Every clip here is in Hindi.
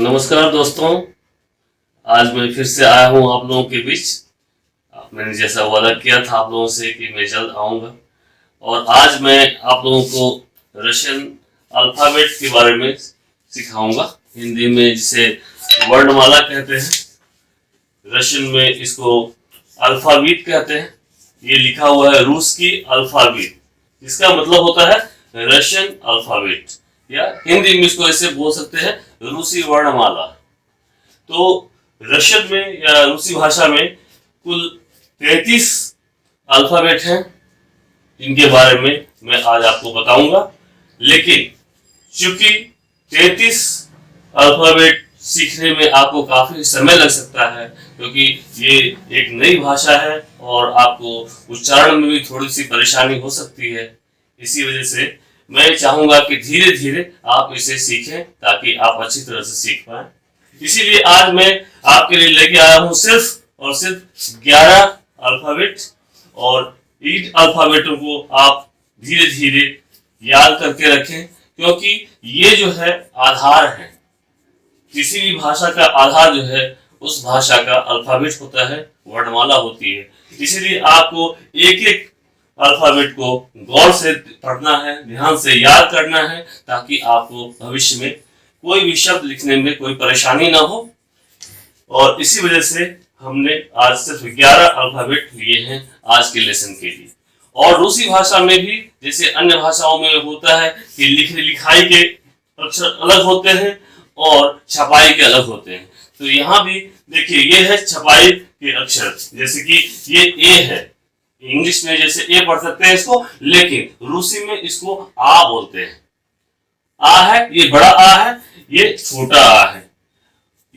नमस्कार दोस्तों, आज मैं फिर से आया हूँ आप लोगों के बीच। मैंने जैसा वादा किया था आप लोगों से कि मैं जल्द आऊँगा, और आज मैं आप लोगों को रशियन अल्फ़ाबेट के बारे में सिखाऊंगा। हिंदी में जिसे वर्णमाला कहते हैं, रशियन में इसको अल्फ़ाबीट कहते हैं। ये लिखा हुआ है रूस की अल्फ़ाबीट, जिसका मतलब होता है रशियन अल्फ़ाबेट, या हिंदी में इसको ऐसे बोल सकते हैं रूसी वर्णमाला। तो रशियन में या रूसी भाषा में कुल 33 अल्फ़ाबेट हैं, इनके बारे में मैं आज आपको बताऊंगा। लेकिन चूंकि 33 अल्फ़ाबेट सीखने में आपको काफी समय लग सकता है, क्योंकि ये एक नई भाषा है और आपको उच्चारण में भी थोड़ी सी परेशानी हो सकती है। इसी वजह से मैं चाहूंगा कि धीरे धीरे आप इसे सीखें ताकि आप अच्छी तरह से सीख पाएं। इसीलिए आज मैं आपके लिए लेके आया हूं सिर्फ और सिर्फ 11 अल्फ़ाबेट, और इन अल्फ़ाबेटों को आप धीरे धीरे याद करके रखें, क्योंकि ये जो है आधार है। किसी भी भाषा का आधार जो है उस भाषा का अल्फ़ाबेट होता है, वर्णमाला होती है। इसीलिए आपको एक एक अल्फ़ाबेट को गौर से पढ़ना है, ध्यान से याद करना है, ताकि आपको भविष्य में कोई भी शब्द लिखने में कोई परेशानी ना हो। और इसी वजह से हमने आज सिर्फ 11 अल्फ़ाबेट लिए हैं आज के लेसन के लिए। और रूसी भाषा में भी जैसे अन्य भाषाओं में होता है कि लिखाई के अक्षर अलग होते हैं और छपाई के अलग होते हैं। तो यहाँ भी देखिए, ये है छपाई के अक्षर, जैसे कि ये ए है। इंग्लिश में जैसे ए पढ़ सकते हैं इसको, लेकिन रूसी में इसको आ बोलते हैं। आ है, ये बड़ा आ है, ये छोटा आ है।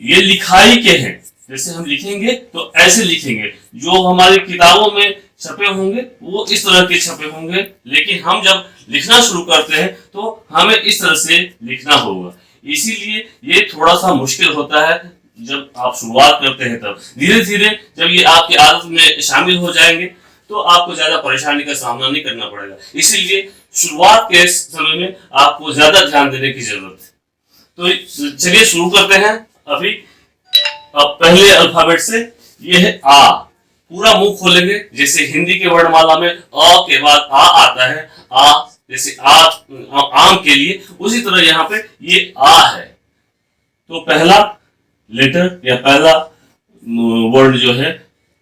ये लिखाई के हैं, जैसे हम लिखेंगे तो ऐसे लिखेंगे। जो हमारी किताबों में छपे होंगे वो इस तरह के छपे होंगे, लेकिन हम जब लिखना शुरू करते हैं तो हमें इस तरह से लिखना होगा। इसीलिए ये थोड़ा सा मुश्किल होता है जब आप शुरुआत करते हैं। तब धीरे धीरे जब ये आपकी आदत में शामिल हो जाएंगे तो आपको ज्यादा परेशानी का सामना नहीं करना पड़ेगा। इसीलिए शुरुआत के समय में आपको ज्यादा ध्यान देने की जरूरत है। तो चलिए शुरू करते हैं अभी। अब पहले अल्फाबेट से, ये है आ। पूरा मुंह खोलेंगे, जैसे हिंदी के वर्णमाला में अ के बाद आ आता है, आ जैसे आम के लिए, उसी तरह यहाँ पे ये आ है। तो पहला लेटर या पहला वर्ड जो है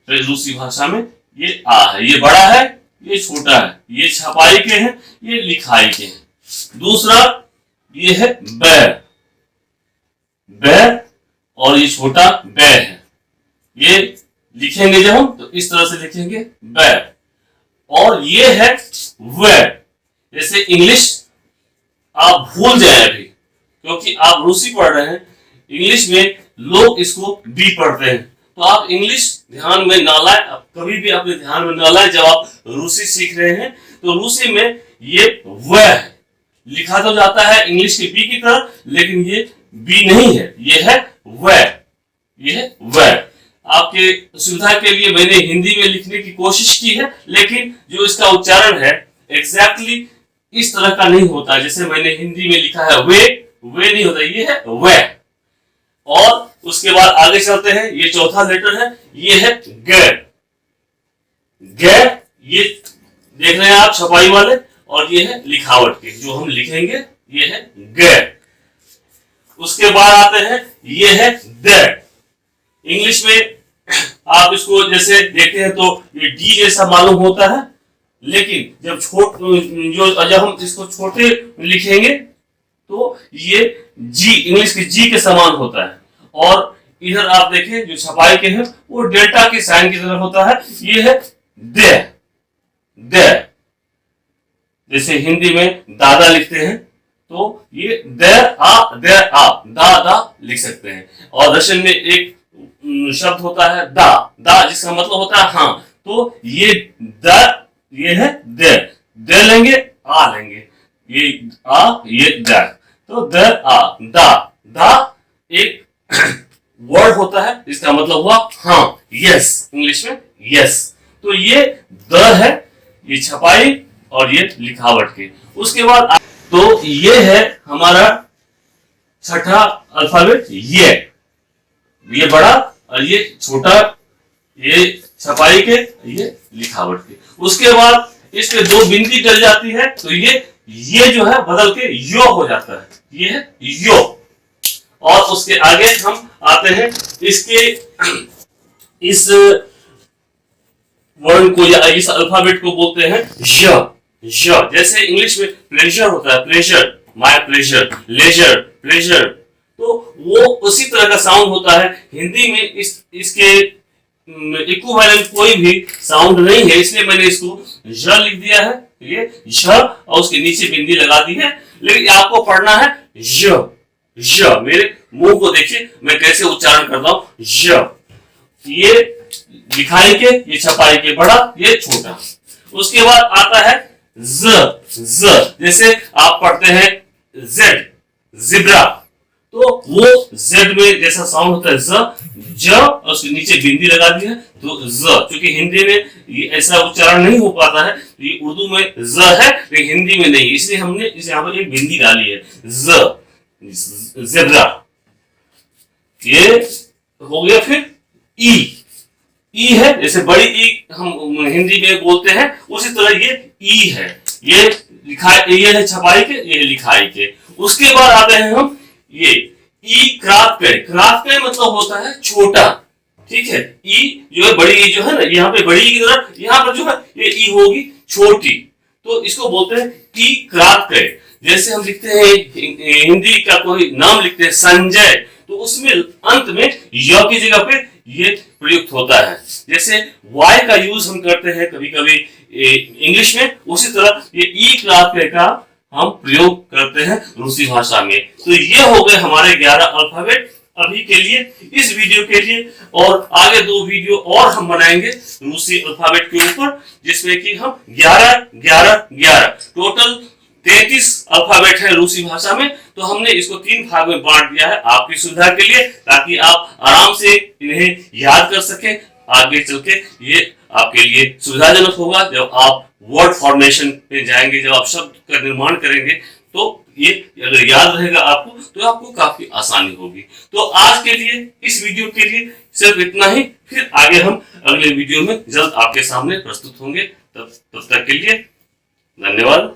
रूसी भाषा में ये आ है। ये बड़ा है, ये छोटा है, ये छपाई के हैं, ये लिखाई के हैं। दूसरा ये है बै। बै, और ये छोटा बै है। ये लिखेंगे जब हम तो इस तरह से लिखेंगे बै। और ये है वे। जैसे इंग्लिश आप भूल जाए अभी, क्योंकि आप रूसी पढ़ रहे हैं। इंग्लिश में लोग इसको बी पढ़ते हैं, तो आप इंग्लिश ध्यान में ना लाए, कभी भी अपने ध्यान में ना लाए। जब आप रूसी सीख रहे हैं तो रूसी में ये व है, लिखा तो जाता है इंग्लिश के बी की तरह, लेकिन ये बी नहीं है, ये है व। ये है व। आपके सुविधा के लिए मैंने हिंदी में लिखने की कोशिश की है, लेकिन जो इसका उच्चारण है एग्जैक्टली इस तरह का नहीं होता। जैसे मैंने हिंदी में लिखा है वे नहीं होता, ये है व। और उसके बाद आगे चलते हैं, ये चौथा लेटर है, ये है ग। ग, ये देख रहे हैं आप छपाई वाले, और ये है लिखावट के, जो हम लिखेंगे ये है ग। उसके बाद आते हैं, ये है द। इंग्लिश में आप इसको जैसे देखते हैं तो ये डी जैसा मालूम होता है, लेकिन जब हम इसको छोटे लिखेंगे तो ये जी, इंग्लिश के जी के समान होता है। और इधर आप देखें जो छपाई के हैं वो डेल्टा के साइन की तरह होता है, ये है दे। जैसे हिंदी में दादा लिखते हैं तो ये दादा लिख सकते हैं। और रशियन में एक शब्द होता है दा, जिसका मतलब होता है हाँ। तो ये ये है दे लेंगे, आ लेंगे, ये आ, ये द। तो दा एक वर्ड होता है जिसका मतलब हुआ हाँ, यस, इंग्लिश में यस। तो ये द है, ये छपाई और ये लिखावट के। उसके बाद तो ये है हमारा छठा अल्फाबेट ये बड़ा और ये छोटा, ये छपाई के, ये लिखावट के। उसके बाद इसके दो बिंदी डल जाती है तो ये जो है बदल के यो हो जाता है, ये है यो। और उसके आगे हम आते हैं इसके इस वर्ड को या इस अल्फाबेट को बोलते हैं य। जैसे इंग्लिश में प्लेजर होता है, pleasure, my pleasure, leisure, pleasure, तो वो उसी तरह का साउंड होता है। हिंदी में इसके इक्विवेलेंट कोई भी साउंड नहीं है, इसलिए मैंने इसको ज लिख दिया है, ये ज, और उसके नीचे बिंदी लगा दी है। लेकिन आपको पढ़ना है य। मेरे मुंह को देखिए मैं कैसे उच्चारण करता हूं, य। ये लिखाई के, ये छपाई के, बड़ा, ये छोटा। उसके बाद आता है ज। जैसे आप पढ़ते हैं जेड, जिब्रा, तो वो जेड में जैसा साउंड होता है ज, और उसके नीचे बिंदी लगा दी है तो ज। क्योंकि हिंदी में ये ऐसा उच्चारण नहीं हो पाता है, ये उर्दू में ज है लेकिन हिंदी में नहीं, इसलिए हमने इस यहाँ पर एक बिंदी डाली है, जेब्रा। ये हो गया। फिर ई है, जैसे बड़ी ई हम हिंदी में बोलते हैं, उसी तरह ये ई है, ये लिखाई, ये है छपाई के, ये लिखाई के। उसके बाद आते हैं हम ये ई क्राफ्ट पे मतलब होता है छोटा, ठीक है। ई जो है बड़ी ई जो है ना, यहाँ पे बड़ी ई की तरफ, यहाँ पर जो है ये ई होगी छोटी, तो इसको बोलते हैं ई क्राफ्ट। जैसे हम लिखते हैं हिंदी का कोई नाम लिखते हैं संजय, तो उसमें अंत में य की जगह पे ये प्रयुक्त होता है। जैसे वाई का यूज हम करते हैं कभी कभी इंग्लिश में, उसी तरह ये ई क्लास का हम प्रयोग करते हैं रूसी भाषा में। तो ये हो गए हमारे 11 अल्फाबेट अभी के लिए, इस वीडियो के लिए। और आगे 2 वीडियो और हम बनाएंगे रूसी अल्फाबेट के ऊपर, जिसमें कि हम 11 टोटल 33 अल्फाबेट है रूसी भाषा में। तो हमने इसको 3 भाग में बांट दिया है आपकी सुविधा के लिए, ताकि आप आराम से इन्हें याद कर सके। आगे चल के ये आपके लिए सुविधाजनक होगा जब आप वर्ड फॉर्मेशन पे जाएंगे, जब आप शब्द का निर्माण करेंगे, तो ये अगर याद रहेगा आपको तो आपको काफी आसानी होगी। तो आज के लिए, इस वीडियो के लिए सिर्फ इतना ही। फिर आगे हम अगले वीडियो में जल्द आपके सामने प्रस्तुत होंगे। तब तक के लिए धन्यवाद।